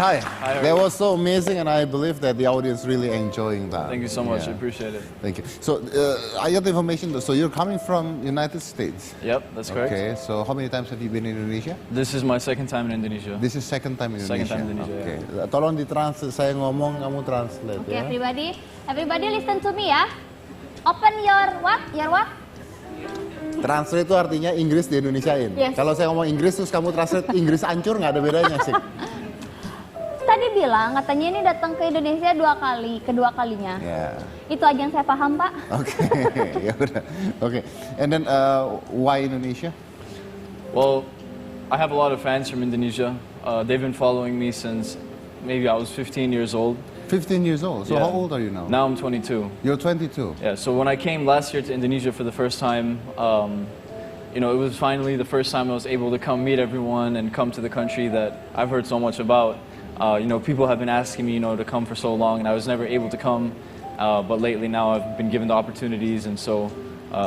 hi. Hi. That was so amazing, and I believe that the audience really enjoying that. Thank you so much. Yeah. I appreciate it. Thank you. So, I got the information. So, you're coming from United States. Yep, that's correct. Okay. So, how many times have you been in Indonesia? This is my second time in Indonesia. This is second time in Indonesia. Second time in Indonesia. Okay. Tolong ditranslate. Saya ngomong, kamu translate. Okay, ya. everybody listen to me ya. Open your what? Your what? Translate itu artinya Inggris di Indonesiain. Yes. Kalau saya ngomong Inggris terus kamu translate Inggris hancur, nggak ada bedanya sih. Tadi bilang katanya ini datang ke Indonesia 2 kali, kedua kalinya. Yeah. Itu aja yang saya paham, Pak. Okay. Ya udah. Okay. And then why Indonesia? Well, I have a lot of fans from Indonesia. They've been following me since maybe I was 15 years old. 15 years old. So Yeah. how old are you now? Now I'm 22. You're 22. Yeah, so when I came last year to Indonesia for the first time, it was finally the first time I was able to come meet everyone and come to the country that I've heard so much about. People have been asking me, to come for so long, and I was never able to come. But lately now I've been given the opportunities, and so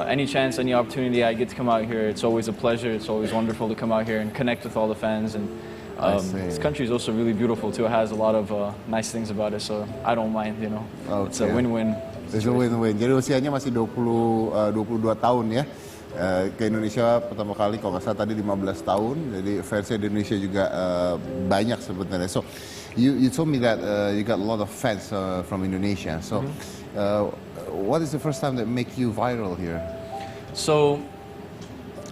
any chance, any opportunity I get to come out here, it's always a pleasure. It's always wonderful to come out here and connect with all the fans. And this country is also really beautiful too. It has a lot of nice things about it, so I don't mind. It's a win-win. It's a win-win. Jadi usianya masih 22 tahun ya. Ke Indonesia pertama kali, kalau nggak salah tadi 15 tahun. Jadi fansnya di Indonesia juga banyak sebenarnya. So you told me that you got a lot of fans from Indonesia. So what is the first time that make you viral here? So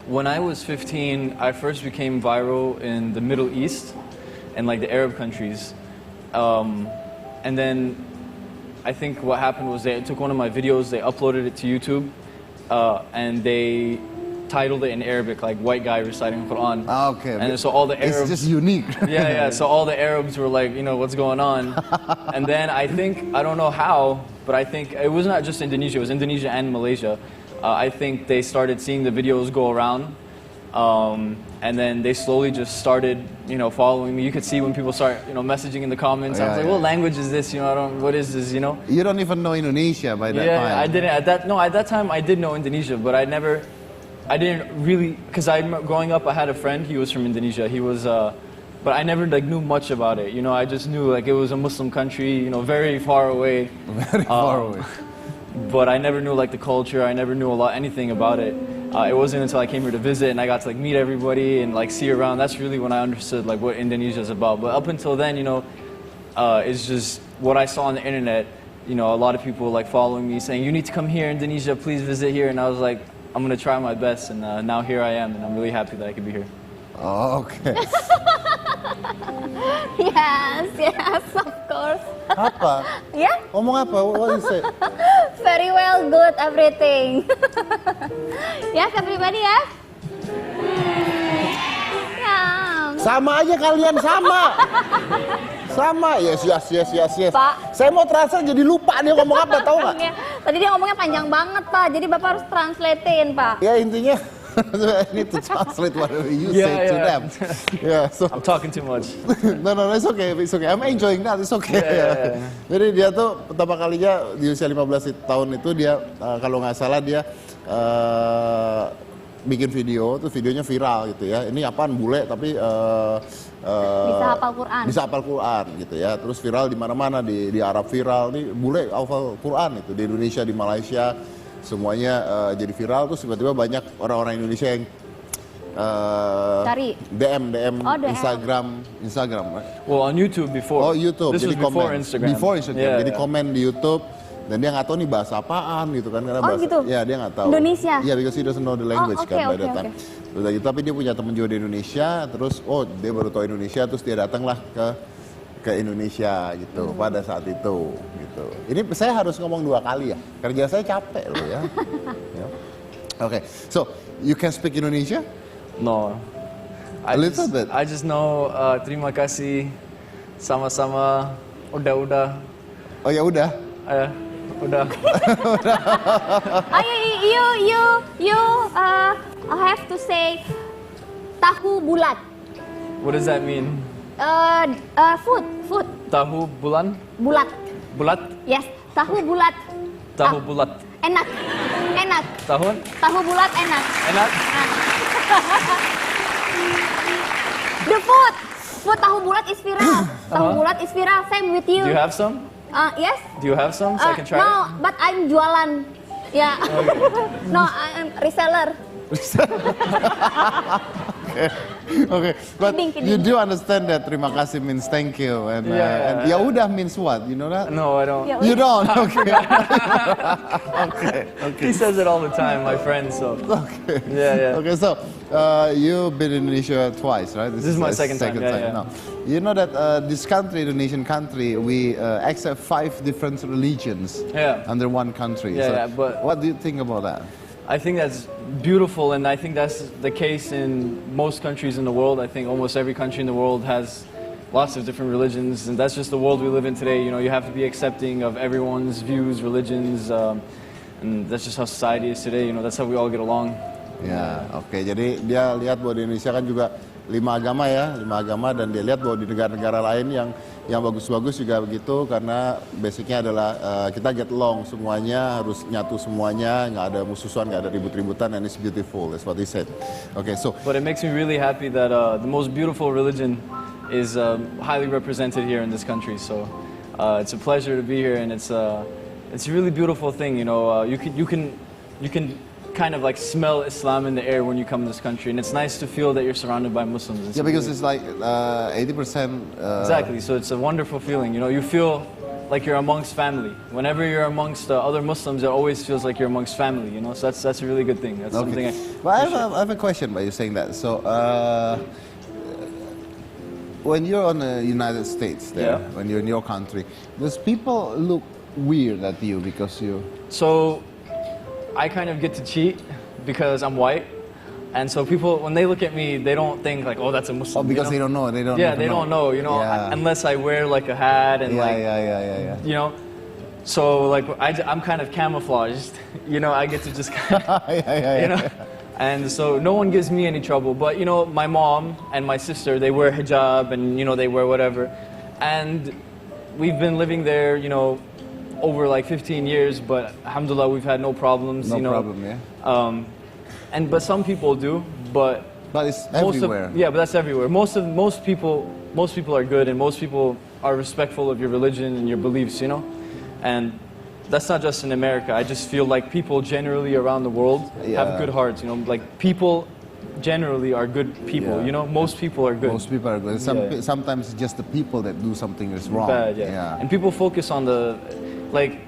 when I was 15, I first became viral in the Middle East and like the Arab countries. And then I think what happened was they took one of my videos, they uploaded it to YouTube, and they titled it in Arabic, like white guy reciting the Quran. Okay. And so all the Arabs... It's just unique. Yeah. So all the Arabs were like, what's going on? And then I don't know how, but I think it was not just Indonesia, it was Indonesia and Malaysia. I think they started seeing the videos go around, and then they slowly just started, following me. You could see when people start, messaging in the comments. I was like, what language is this? what is this? You don't even know Indonesia by that time. Yeah, I didn't. At that time I did know Indonesia, but I didn't really, because growing up I had a friend. He was from Indonesia. He was, but I never knew much about it. I just knew it was a Muslim country, very far away. Very far away. But I never knew the culture. I never knew anything about it. It wasn't until I came here to visit and I got to meet everybody and see around. That's really when I understood what Indonesia is about. But up until then, it's just what I saw on the internet. A lot of people following me saying, "You need to come here, Indonesia. Please visit here." And I was like, I'm gonna try my best. And now here I am, and I'm really happy that I could be here. Oh, okay. Yes, of course. Apa? Yeah? Ngomong apa? What is it? Very well, good, everything. Yes, everybody, yes? Yeah. Sama aja kalian, sama. Sama, yes. Pak. Saya mau translate jadi lupa dia ngomong apa, tahu nggak? Tadi dia ngomongnya panjang banget, Pak. Jadi Bapak harus translatein, Pak. Ya intinya, I need to translate whatever you say to them. Yeah, so I'm talking too much. no, it's okay. I'm enjoying that. It's okay. Yeah. Jadi dia tuh pertama kalinya di usia 15 tahun itu dia kalau nggak salah dia bikin video, tuh videonya viral gitu ya. Ini apaan bule tapi bisa hafal Quran. Bisa hafal Quran gitu ya. Terus viral di mana-mana, di Arab viral, nih bule hafal Quran itu, di Indonesia, di Malaysia. Semuanya jadi viral, terus tiba-tiba banyak orang-orang Indonesia yang cari DM DM. Instagram. Well, on YouTube before. Oh, YouTube. This Jadi was before komen. Instagram. Before Instagram. Yeah, jadi komen di YouTube dan dia nggak tahu nih bahasa apaan gitu kan, karena bahasa gitu? ya dia nggak tahu. Indonesia. Iya, because he doesn't know the language okay, kan by that time. Terus gitu, tapi dia punya temen juga di Indonesia, terus dia baru tahu Indonesia, terus dia datanglah ke Indonesia gitu pada saat itu gitu. Ini saya harus ngomong 2 kali ya. Kerja saya capek loh ya. Okay. So, you can speak Indonesia? No. A little bit. I just know terima kasih, sama-sama, udah. Oh ya udah. Udah. You have to say tahu bulat. What does that mean? Food. Tahu bulan? Bulat. Bulat? Yes, tahu bulat. Tahu bulat. Enak. Tahu bulat enak. Enak? The food. Food tahu bulat is viral. Tahu bulat is viral. Same with you. Do you have some? Yes. Do you have some so I can try no, it? but I'm jualan. Yeah. No, I'm reseller. Okay, but Kidding. you do understand that terima kasih means thank you and Yeah. ya udah means what? You know that? No, I don't. Ya You don't? Okay. He says it all the time, my friend. So Okay. Yeah. Okay, so you've been in Indonesia twice, right? This is my second time, yeah. Now, you know that this country, Indonesian country, we accept 5 different religions Yeah. under one country. Yeah, but- what do you think about that? I think that's beautiful, and I think that's the case in most countries in the world. I think almost every country in the world has lots of different religions, and that's just the world we live in today. You know, you have to be accepting of everyone's views, religions, and that's just how society is today. You know, that's how we all get along. Ya, oke. Jadi dia lihat bahwa di Indonesia kan juga 5 agama, dan dia lihat bahwa di negara-negara lain yang bagus-bagus juga begitu, karena basicnya adalah kita get along semuanya, harus nyatu semuanya, nggak ada musuhan, nggak ada ribut-ributan, and it's beautiful. That's what he said. Okay, so. But it makes me really happy that the most beautiful religion is highly represented here in this country. So it's a pleasure to be here, and it's a really beautiful thing. You know, you can kind of like smell Islam in the air when you come to this country, and it's nice to feel that you're surrounded by Muslims. Yeah, because it's like 80%. Exactly. So it's a wonderful feeling. You know, you feel like you're amongst family. Whenever you're amongst other Muslims, it always feels like you're amongst family. You know, so that's a really good thing. That's something. But I have a question by you saying that. So when you're on the United States, there, when you're in your country, does people look weird at you because you? So I kind of get to cheat because I'm white. And so people, when they look at me, they don't think like, oh, that's a Muslim. Oh, because they don't know. They don't. Yeah, they don't know. You know, unless I wear like a hat and Yeah. you know. So like I'm kind of camouflaged. You know, I get to just kind of, you know. And so no one gives me any trouble. But you know, my mom and my sister, they wear hijab and you know they wear whatever. And we've been living there, you know, over like 15 years, but alhamdulillah we've had no problems. No you know. problem, yeah. But some people do, but it's everywhere. But that's everywhere. Most people are good, and most people are respectful of your religion and your beliefs, you know. And that's not just in America. I just feel like people generally around the world have good hearts, you know. Like people generally are good people, you know. Most people are good. Most people are good. Sometimes it's just the people that do something is wrong. Bad, And people focus on the, like,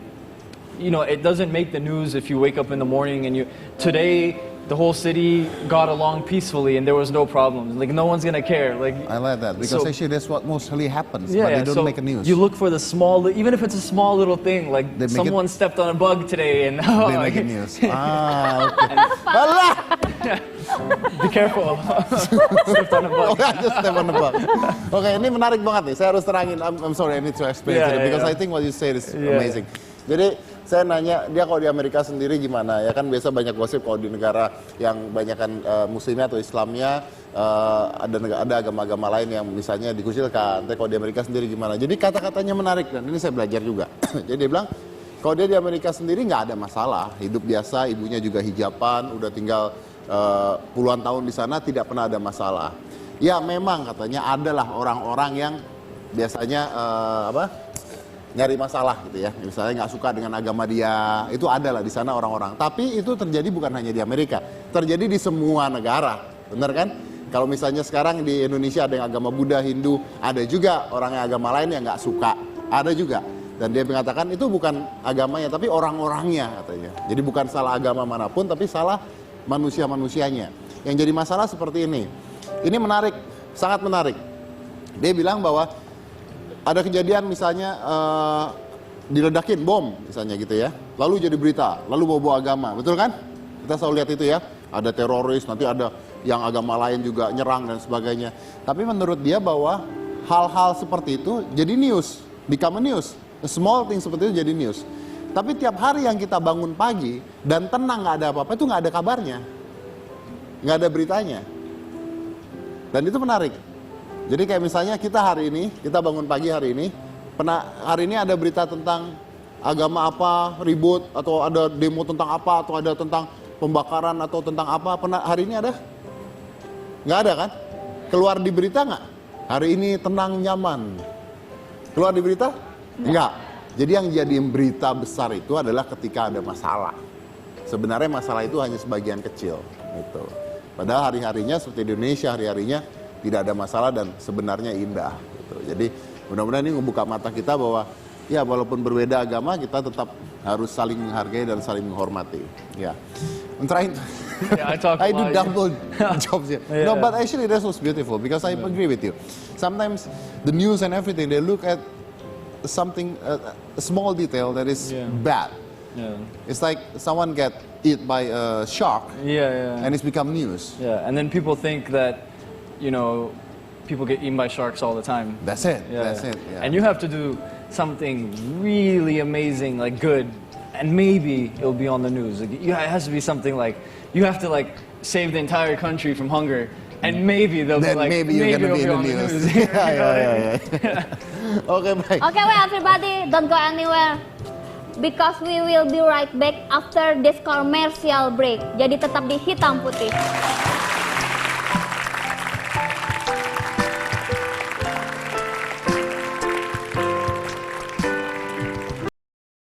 you know, it doesn't make the news if you wake up in the morning and today the whole city got along peacefully and there was no problems. Like no one's gonna care. Like I like that because actually that's what mostly happens. Yeah, but they don't so make a news. You look for the small, even if it's a small little thing, like someone stepped on a bug today and they make a news. Okay. Be careful. Step on a bug. Just step on the bug. Okay, ini menarik banget nih. Saya harus terangin. I'm sorry, I need to explain it because I think what you said is amazing. Jadi saya nanya dia kalau di Amerika sendiri gimana ya, kan biasa banyak gosip kalau di negara yang banyakkan muslimnya atau Islamnya ada agama-agama lain yang misalnya dikucilkan. Tapi kalau di Amerika sendiri gimana? Jadi kata-katanya menarik dan ini saya belajar juga. Jadi dia bilang kalau dia di Amerika sendiri nggak ada masalah, hidup biasa, ibunya juga hijaban, udah tinggal puluhan tahun di sana tidak pernah ada masalah. Ya memang katanya adalah orang-orang yang biasanya nyari masalah gitu ya, misalnya nggak suka dengan agama dia, itu ada lah di sana orang-orang. Tapi itu terjadi bukan hanya di Amerika, terjadi di semua negara, benar kan? Kalau misalnya sekarang di Indonesia ada yang agama Buddha, Hindu, ada juga orang yang agama lain yang nggak suka, ada juga. Dan dia mengatakan itu bukan agamanya, tapi orang-orangnya katanya. Jadi bukan salah agama manapun, tapi salah manusia-manusianya. Yang jadi masalah seperti ini. Ini menarik, sangat menarik. Dia bilang bahwa ada kejadian misalnya diledakin bom misalnya gitu ya, lalu jadi berita, lalu bawa-bawa agama, betul kan? Kita selalu lihat itu ya, ada teroris, nanti ada yang agama lain juga nyerang dan sebagainya. Tapi menurut dia bahwa hal-hal seperti itu jadi news, become a news, a small thing seperti itu jadi news. Tapi tiap hari yang kita bangun pagi dan tenang nggak ada apa-apa, itu nggak ada kabarnya, nggak ada beritanya. Dan itu menarik. Jadi kayak misalnya kita hari ini, kita bangun pagi hari ini ada berita tentang agama apa, ribut, atau ada demo tentang apa, atau ada tentang pembakaran, atau tentang apa, hari ini ada? Nggak ada kan? Keluar di berita nggak? Hari ini tenang, nyaman. Keluar di berita? Enggak. Jadi yang jadi berita besar itu adalah ketika ada masalah. Sebenarnya masalah itu hanya sebagian kecil. Gitu. Padahal hari-harinya seperti di Indonesia, hari-harinya tidak ada masalah dan sebenarnya indah. Gitu. Jadi mudah-mudahan ini membuka mata kita bahwa ya walaupun berbeda agama kita tetap harus saling menghargai dan saling menghormati. Ya, I'm trying to I do double jobs here. No, but actually that was beautiful because I agree with you. Sometimes the news and everything they look at something a small detail that is bad. Yeah. It's like someone get eat by a shark. And it's become news. Yeah, and then people think that, you know, people get eaten by sharks all the time. That's it. That's it. Yeah. And you have to do something really amazing, like good, and maybe it'll be on the news. Like, it has to be something like you have to like save the entire country from hunger, and maybe they'll be like maybe you're gonna be in the news. Yeah. Okay, bye. Okay, well, everybody, don't go anywhere. Because we will be right back after this commercial break. Jadi tetap di Hitam Putih.